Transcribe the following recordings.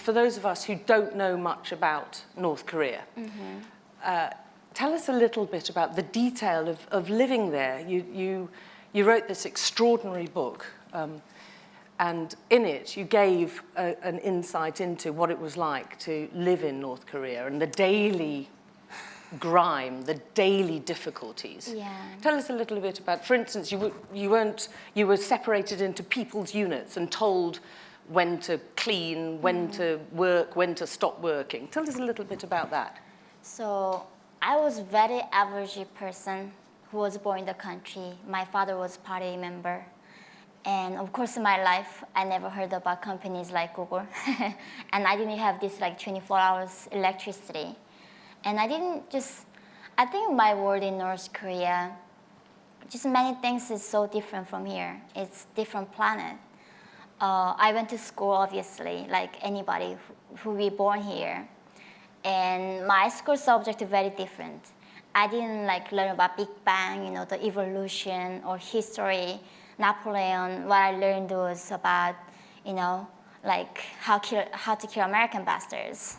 for those of us who don't know much about North Korea, tell us a little bit about the detail of living there. You wrote this extraordinary book, and in it you gave an insight into what it was like to live in North Korea and the daily grime, the daily difficulties. Yeah. Tell us a little bit about, for instance, you were separated into people's units and told when to clean, when to work, when to stop working. Tell us a little bit about that. So I was a very average person who was born in the country. My father was party member. And of course in my life, I never heard about companies like Google. And I didn't have this like 24 hours electricity. And I think my world in North Korea, just many things is so different from here. It's different planet. I went to school, obviously, like anybody who we born here. And my school subject is very different. I didn't like learn about Big Bang, the evolution or history, Napoleon. What I learned was about, like how to kill American bastards.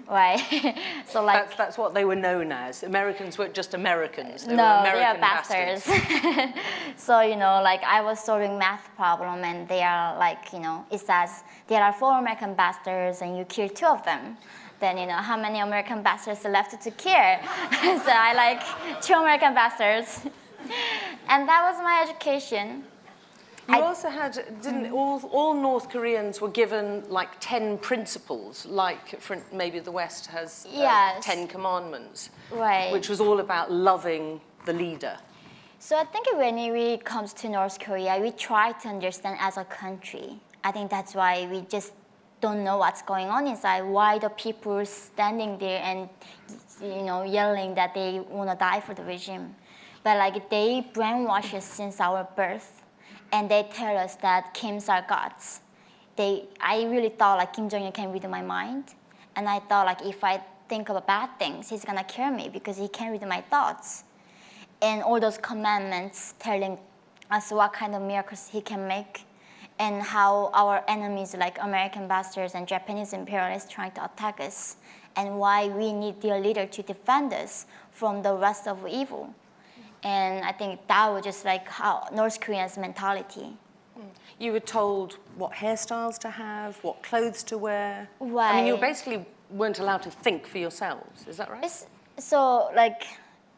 Right, so like that's what they were known as. Americans weren't just Americans; they were they American are bastards. So like I was solving math problem, and they are like it says there are 4 American bastards, and you kill 2 of them. Then how many American bastards are left to kill? So I like 2 American bastards, and that was my education. You also had, didn't all North Koreans were given like 10 principles, like for maybe the West has 10 commandments, right? Which was all about loving the leader. So I think when it comes to North Korea, we try to understand as a country. I think that's why we just don't know what's going on inside. Why the people standing there and yelling that they want to die for the regime, but like they brainwash us since our birth. And they tell us that Kims are gods. I really thought like Kim Jong-un can read my mind. And I thought like if I think about bad things, he's gonna kill me because he can read my thoughts. And all those commandments telling us what kind of miracles he can make and how our enemies like American bastards and Japanese imperialists trying to attack us and why we need their leader to defend us from the rest of evil. And I think that was just like how North Koreans' mentality. You were told what hairstyles to have, what clothes to wear. Right. I mean, you basically weren't allowed to think for yourselves. Is that right? So like,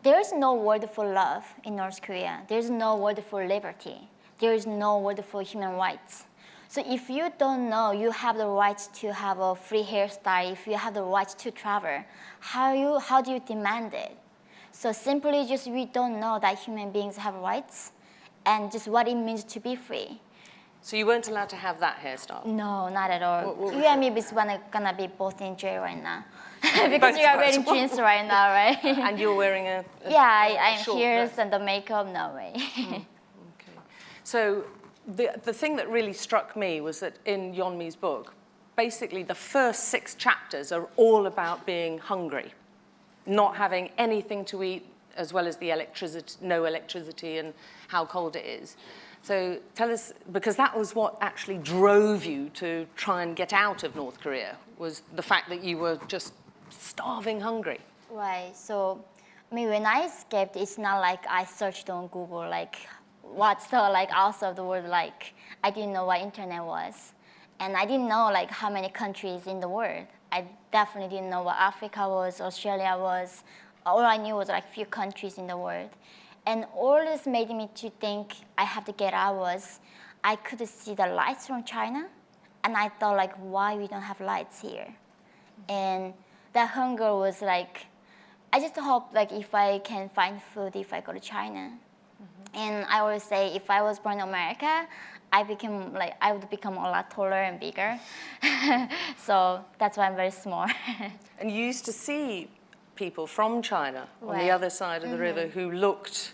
there's no word for love in North Korea. There's no word for liberty. There is no word for human rights. So if you don't know you have the right to have a free hairstyle, if you have the right to travel, how do you demand it? So simply just we don't know that human beings have rights and just what it means to be free. So you weren't allowed to have that hairstyle? No, not at all. What you and me is gonna be both in jail right now. Because you are wearing jeans right now, right? And you're wearing a I'm short heels dress. and the makeup, no way. Okay. So the thing that really struck me was that in Yeonmi's book, basically the first 6 chapters are all about being hungry, not having anything to eat, as well as the no electricity and how cold it is. So tell us, because that was what actually drove you to try and get out of North Korea, was the fact that you were just starving hungry. Right, so when I escaped, it's not like I searched on Google, like what's the outside of the world like. I didn't know what internet was. And I didn't know like how many countries in the world. I definitely didn't know what Africa was, Australia was. All I knew was like few countries in the world. And all this made me to think I have to get out was I could see the lights from China. And I thought like, why we don't have lights here? And that hunger was like, I just hope like if I can find food if I go to China. And I always say if I was born in America, I would become a lot taller and bigger. So that's why I'm very small. And you used to see people from China on the other side of the river who looked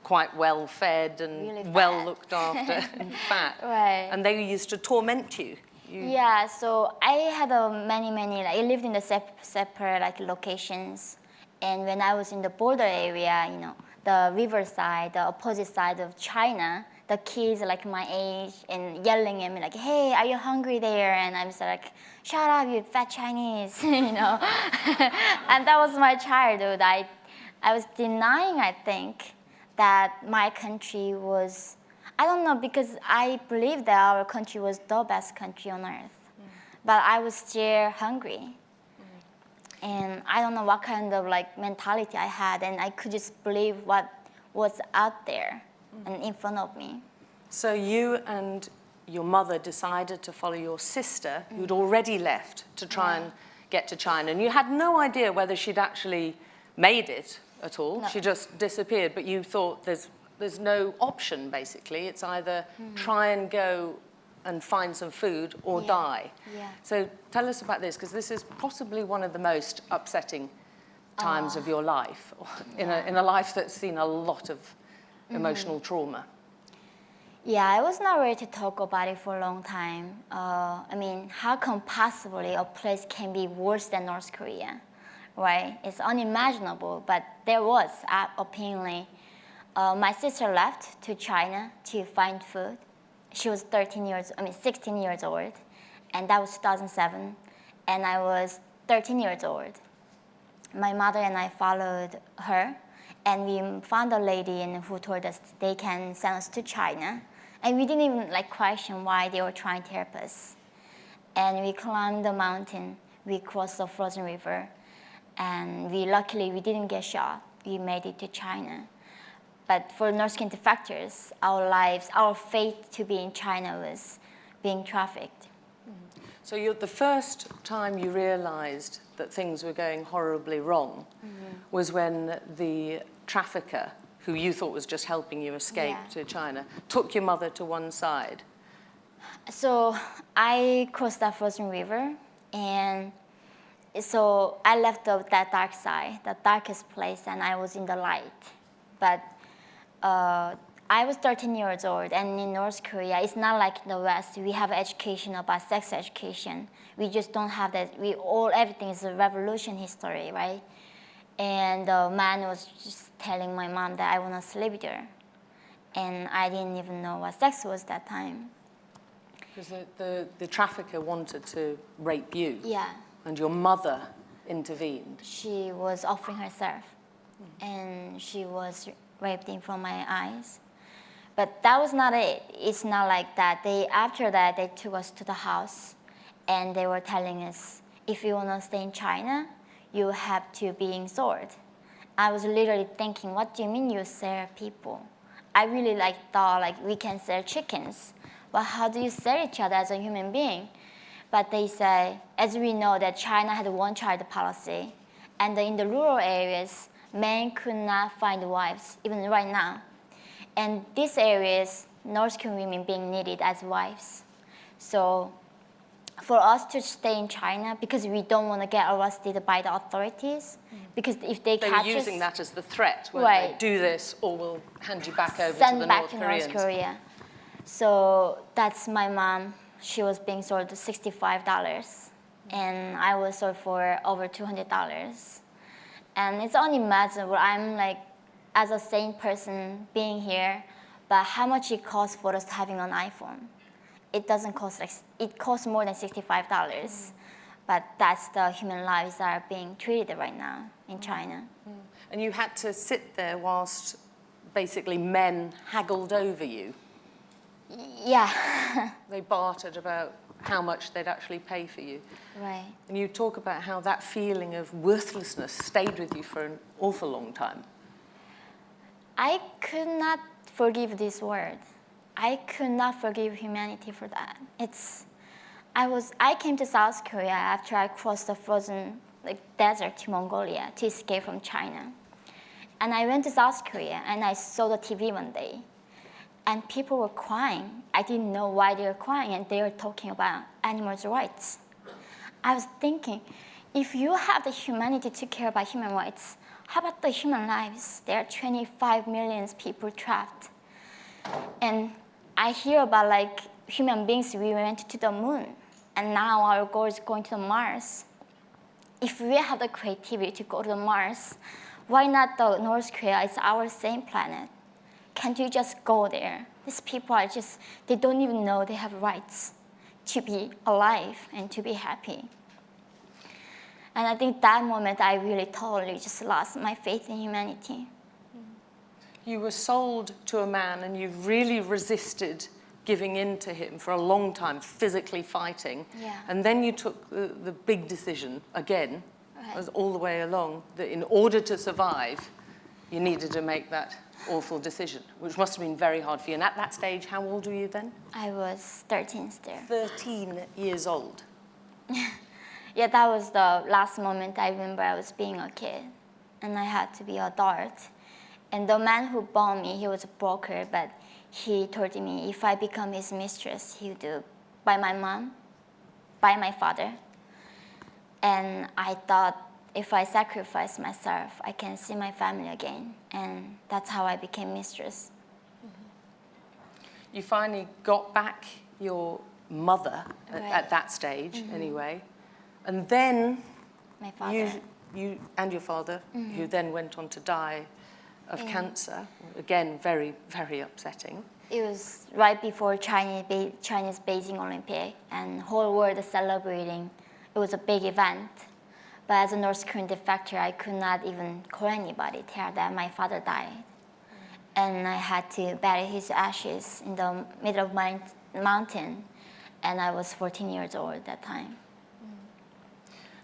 quite well fed and really well looked after and fat. Right. And they used to torment you. Yeah, so I had many, I lived in the separate locations. And when I was in the border area, the riverside, the opposite side of China, the kids like my age and yelling at me like, hey, are you hungry there? And I'm just like, shut up, you fat Chinese, you know. And that was my childhood. I was denying, I think, that my country was, I don't know, because I believed that our country was the best country on earth. But I was still hungry. And I don't know what kind of like mentality I had, and I could just believe what was out there and in front of me. So you and your mother decided to follow your sister, who'd already left, to try and get to China. And you had no idea whether she'd actually made it at all. No. She just disappeared, but you thought there's no option, basically. It's either try and go and find some food or die. Yeah. So tell us about this, because this is possibly one of the most upsetting times of your life, in a life that's seen a lot of emotional trauma. Yeah, I was not ready to talk about it for a long time. I mean, how come possibly a place can be worse than North Korea, right? It's unimaginable, but there was, apparently. My sister left to China to find food. She was 16 years old, and that was 2007, and I was 13 years old. My mother and I followed her, and we found a lady who told us they can send us to China, and we didn't even like question why they were trying to help us. And we climbed the mountain, we crossed the frozen river, and luckily we didn't get shot. We made it to China. But for North Korean defectors, our fate to be in China was being trafficked. So the first time you realized that things were going horribly wrong was when the trafficker, who you thought was just helping you escape to China, took your mother to one side. So I crossed that frozen river, and so I left that dark side, the darkest place, and I was in the light. But I was 13 years old, and in North Korea, it's not like the West. We have education about sex education. We just don't have that. Everything is a revolution history, right? And the man was just telling my mom that I want to sleep there. And I didn't even know what sex was that time. Because the trafficker wanted to rape you. Yeah. And your mother intervened. She was offering herself, and she was raped in front of my eyes. But that was not it. It's not like that. After that, they took us to the house, and they were telling us, if you want to stay in China, you have to be sold. I was literally thinking, what do you mean you sell people? I really thought we can sell chickens. But how do you sell each other as a human being? But they say, as we know that China had a one-child policy, and in the rural areas, men could not find wives, even right now. And these areas, North Korean women being needed as wives. So for us to stay in China, because we don't want to get arrested by the authorities, because if they catch us... They were using that as the threat, weren't right. they? Do this, or we'll hand you back over to Send the back North to Koreans. North Korea. So that's my mom. She was being sold to $65, and I was sold for over $200. And it's unimaginable. I'm as a sane person being here, but how much it costs for us having an iPhone? It doesn't cost, it costs more than $65. But that's the human lives that are being treated right now in China. And you had to sit there whilst basically men haggled over you. Yeah. They bartered about how much they'd actually pay for you. Right. And you talk about how that feeling of worthlessness stayed with you for an awful long time. I could not forgive this word. I could not forgive humanity for that. I came to South Korea after I crossed the frozen desert to Mongolia to escape from China. And I went to South Korea, and I saw the TV one day. And people were crying. I didn't know why they were crying, and they were talking about animals' rights. I was thinking, if you have the humanity to care about human rights, how about the human lives? There are 25 million people trapped. And I hear about human beings, we went to the moon, and now our goal is going to Mars. If we have the creativity to go to Mars, why not the North Korea? It's our same planet. can't you just go there? These people are just, they don't even know they have rights to be alive and to be happy. And I think that moment I really totally just lost my faith in humanity. You were sold to a man and you really resisted giving in to him for a long time, physically fighting. Yeah. And then you took the big decision again, Right. as all the way along, that in order to survive, you needed to make that awful decision, which must have been very hard for you. And at that stage, how old were you then? I was 13 still. 13 years old. Yeah, that was the last moment I remember I was being a kid. And I had to be an adult. And the man who bought me, he was a broker, but he told me if I become his mistress, he would buy my mom, buy my father. And I thought if I sacrifice myself, I can see my family again. And that's how I became mistress. You finally got back your mother Right. at that stage, anyway. And then My father. you and your father, who then went on to die of cancer. Again, very, very upsetting. It was right before Chinese Beijing Olympic, and whole world celebrating. It was a big event. But as a North Korean defector, I could not even call anybody, tell that my father died. And I had to bury his ashes in the middle of my mountain. And I was 14 years old at that time.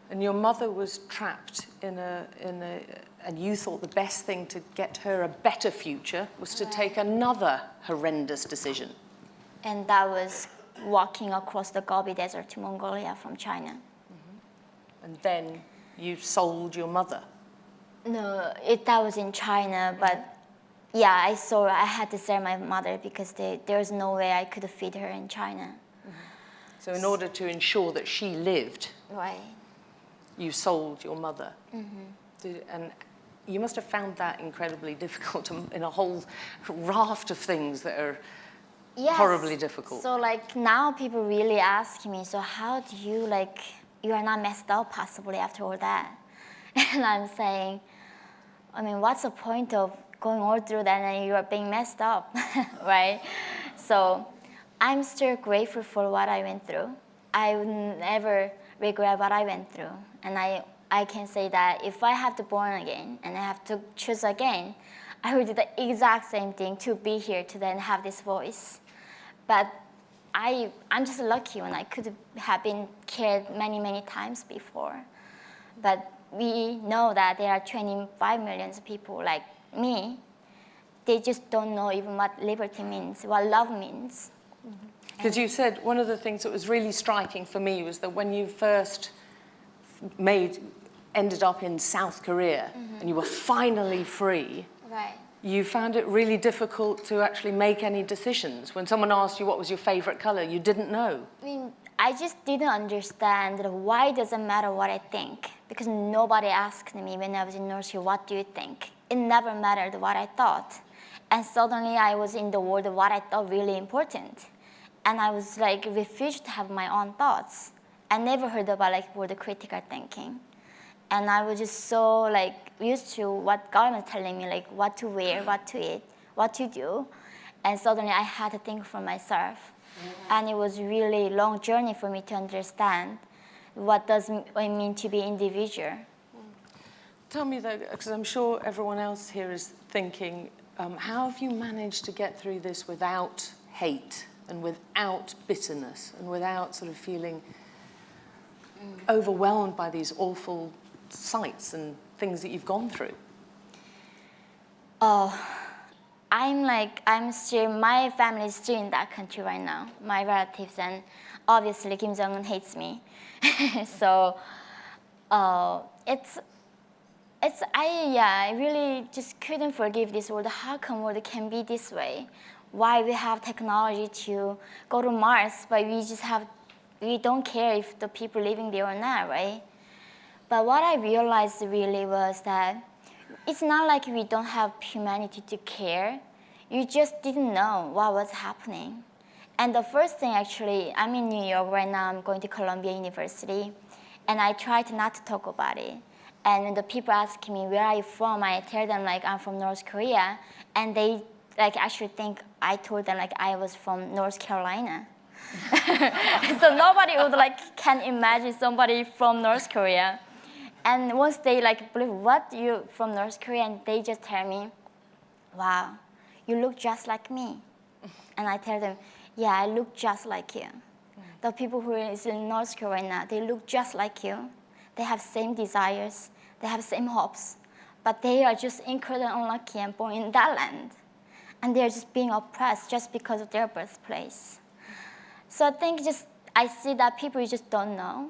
And your mother was trapped in and you thought the best thing to get her a better future was to take another horrendous decision. And that was walking across the Gobi Desert to Mongolia from China. And then you sold your mother. No, that was in China, but yeah, I had to sell my mother because there was no way I could feed her in China. So in order to ensure that she lived, Right. you sold your mother. And you must have found that incredibly difficult in a whole raft of things that are Yes. horribly difficult. So like now people really ask me, so how do you you are not messed up possibly after all that? And I'm saying, I mean, what's the point of going all through that and you are being messed up, right? So I'm still grateful for what I went through. I would never regret what I went through. And I can say that if I have to born again and I have to choose again, I would do the exact same thing to be here today and have this voice. But I'm just lucky when I could have been killed many, many times before. But we know that there are 25 million people like me. They just don't know even what liberty means, what love means. Because you said one of the things that was really striking for me was that when you first ended up in South Korea and you were finally free, Right. you found it really difficult to actually make any decisions. When someone asked you what was your favorite color, you didn't know. I mean, I just didn't understand why it doesn't matter what I think, because nobody asked me when I was in nursery, what do you think? It never mattered what I thought. And suddenly I was in the world of what I thought really important. And I was refused to have my own thoughts. I never heard about word critical thinking. And I was just so used to what government was telling me, what to wear, what to eat, what to do. And suddenly I had to think for myself. And it was really long journey for me to understand what does it mean to be individual. Tell me though, because I'm sure everyone else here is thinking, how have you managed to get through this without hate and without bitterness and without sort of feeling overwhelmed by these awful sights and things that you've gone through? My family is still in that country right now, my relatives, and obviously Kim Jong-un hates me. So I really just couldn't forgive this world. How come world can be this way? Why we have technology to go to Mars, but we don't care if the people living there or not, right? But what I realized really was that it's not like we don't have humanity to care. You just didn't know what was happening. And the first thing, actually, I'm in New York right now. I'm going to Columbia University. And I tried not to talk about it. And when the people ask me, where are you from? I tell them, I'm from North Korea. And they like actually think I told them like I was from North Carolina. So nobody would like can imagine somebody from North Korea. And once they like believe what you from North Korea, and they just tell me, wow, you look just like me. And I tell them, yeah, I look just like you. The people who is in North Korea, they look just like you. They have same desires, they have same hopes, but they are just incredibly unlucky and born in that land. And they're just being oppressed just because of their birthplace. So I think I see that people just don't know.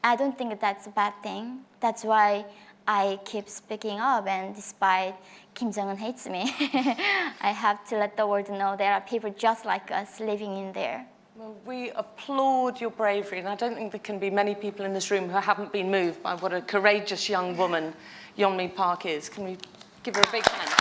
I don't think that's a bad thing. That's why I keep speaking up, and despite Kim Jong-un hates me, I have to let the world know there are people just like us living in there. Well, we applaud your bravery, and I don't think there can be many people in this room who haven't been moved by what a courageous young woman Yeonmi Park is. Can we give her a big hand?